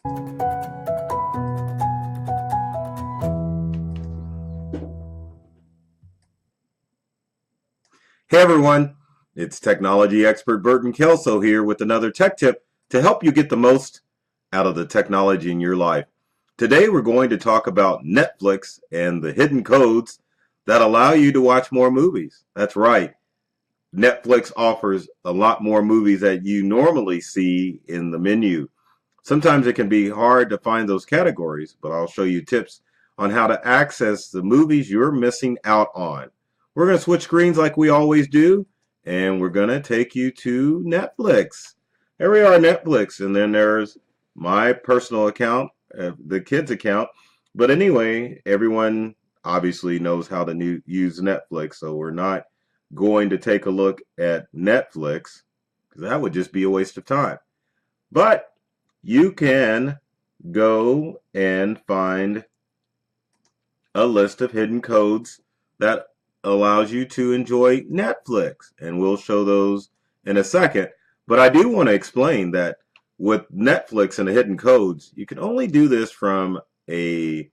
Hey everyone, it's technology expert Burton Kelso here with another tech tip to help you get the most out of the technology in your life. Today we're going to talk about Netflix and the hidden codes that allow you to watch more movies. That's right, Netflix offers a lot more movies that you normally see in the menu. Sometimes it can be hard to find those categories, but I'll show you tips on how to access the movies you're missing out on. We're going to switch screens like we always do, and we're going to take you to Netflix. Here we are, Netflix, and then there's my personal account, the kids' account. But anyway, everyone obviously knows how to use Netflix, so we're not going to take a look at Netflix because that would just be a waste of time. But you can go and find a list of hidden codes that allows you to enjoy Netflix, and we'll show those in a second. But I do want to explain that with Netflix and the hidden codes, you can only do this from a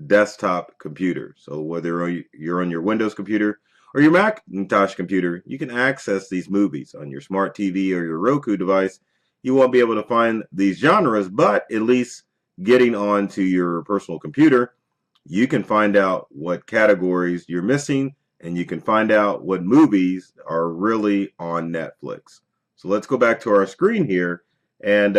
desktop computer. So whether you're on your Windows computer or your Macintosh computer, you can access these movies. On your smart TV or your Roku device, you won't be able to find these genres, but at least getting onto your personal computer, you can find out what categories you're missing, and you can find out what movies are really on Netflix. So let's go back to our screen here, and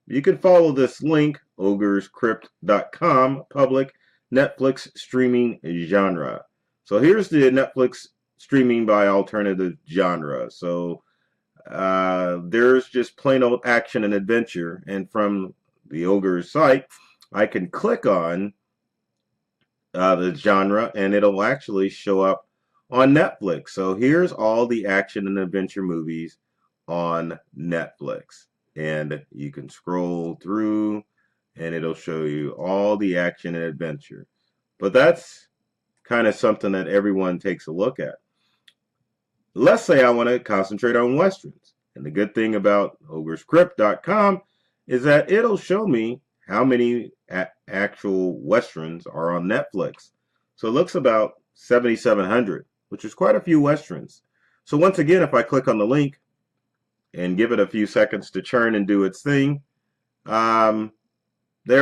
you can follow this link, ogrescrypt.com, public Netflix streaming genre. So here's the Netflix streaming by alternative genre. So there's just plain old action and adventure, and from the Ogre's site, I can click on the genre, and it'll actually show up on Netflix. So here's all the action and adventure movies on Netflix, and you can scroll through and it'll show you all the action and adventure. But that's kind of something that everyone takes a look at. Let's say I want to concentrate on Westerns. And the good thing about ogrescrypt.com is that it'll show me how many actual Westerns are on Netflix. So it looks about 7,700, which is quite a few Westerns. So once again, if I click on the link and give it a few seconds to churn and do its thing, there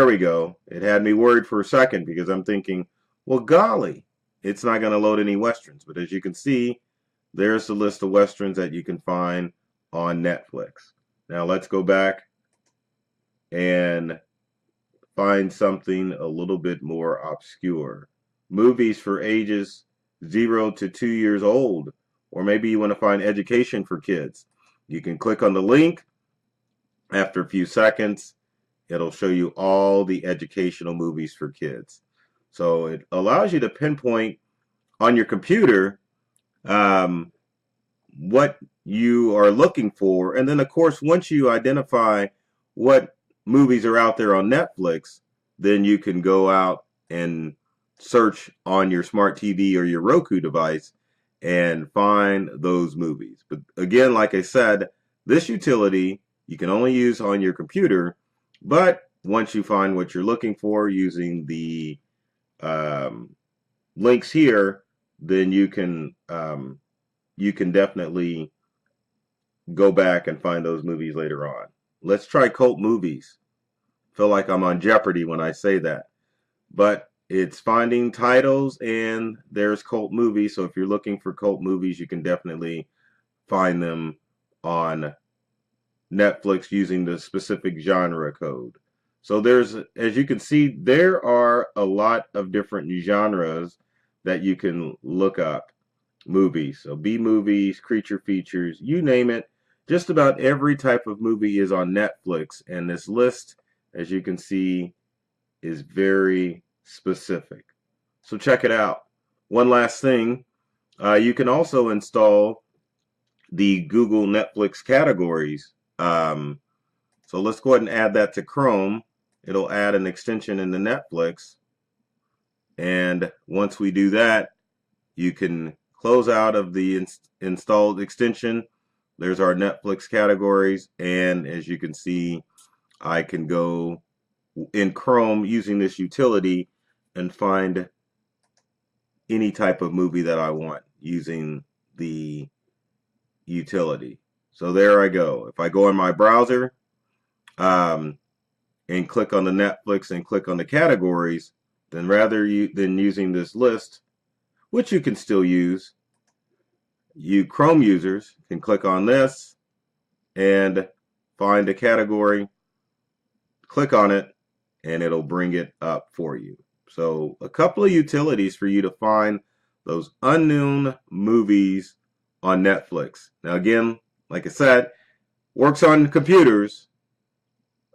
we go. It had me worried for a second because I'm thinking, well, golly, it's not going to load any Westerns. But as you can see, there's the list of Westerns that you can find on Netflix. Now let's go back and find something a little bit more obscure. Movies for ages 0 to 2 years old, or maybe you want to find education for kids. You can click on the link. After a few seconds, it'll show you all the educational movies for kids. So it allows you to pinpoint on your computer what you are looking for. And then, of course, once you identify what movies are out there on Netflix, then you can go out and search on your smart TV or your Roku device and find those movies. But again, like I said, this utility you can only use on your computer, but once you find what you're looking for using the links here, then you can definitely go back and find those movies later on. Let's try cult movies. Feel like I'm on Jeopardy when I say that. But it's finding titles, and there's cult movies. So if you're looking for cult movies, you can definitely find them on Netflix using the specific genre code. So there's, as you can see, there are a lot of different genres that you can look up movies. So B movies, creature features, you name it. Just about every type of movie is on Netflix, and this list, as you can see, is very specific. So check it out. One last thing, you can also install the Google Netflix categories. So let's go ahead and add that to Chrome. It'll add an extension into Netflix. And once we do that, you can close out of the installed extension. There's our Netflix categories. And as you can see, I can go in Chrome using this utility and find any type of movie that I want using the utility. So there I go. If I go in my browser and click on the Netflix and click on the categories, then rather than using this list, which you can still use, you Chrome users can click on this and find a category, click on it, and it'll bring it up for you. So a couple of utilities for you to find those unknown movies on Netflix. Now again, like I said, works on computers.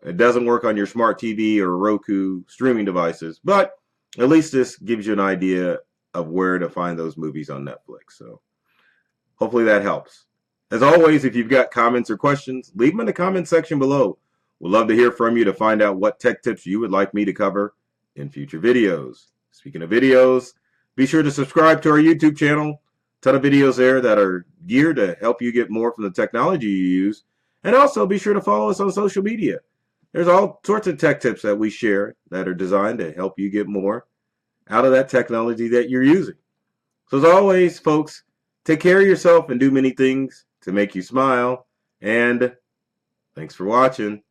It doesn't work on your smart TV or Roku streaming devices, but at least this gives you an idea of where to find those movies on Netflix. So hopefully that helps. As always, if you've got comments or questions, leave them in the comment section below. We'd love to hear from you to find out what tech tips you would like me to cover in future videos. Speaking of videos, be sure to subscribe to our YouTube channel. A ton of videos there that are geared to help you get more from the technology you use. And also be sure to follow us on social media. There's all sorts of tech tips that we share that are designed to help you get more out of that technology that you're using. So as always, folks, take care of yourself and do many things to make you smile. And thanks for watching.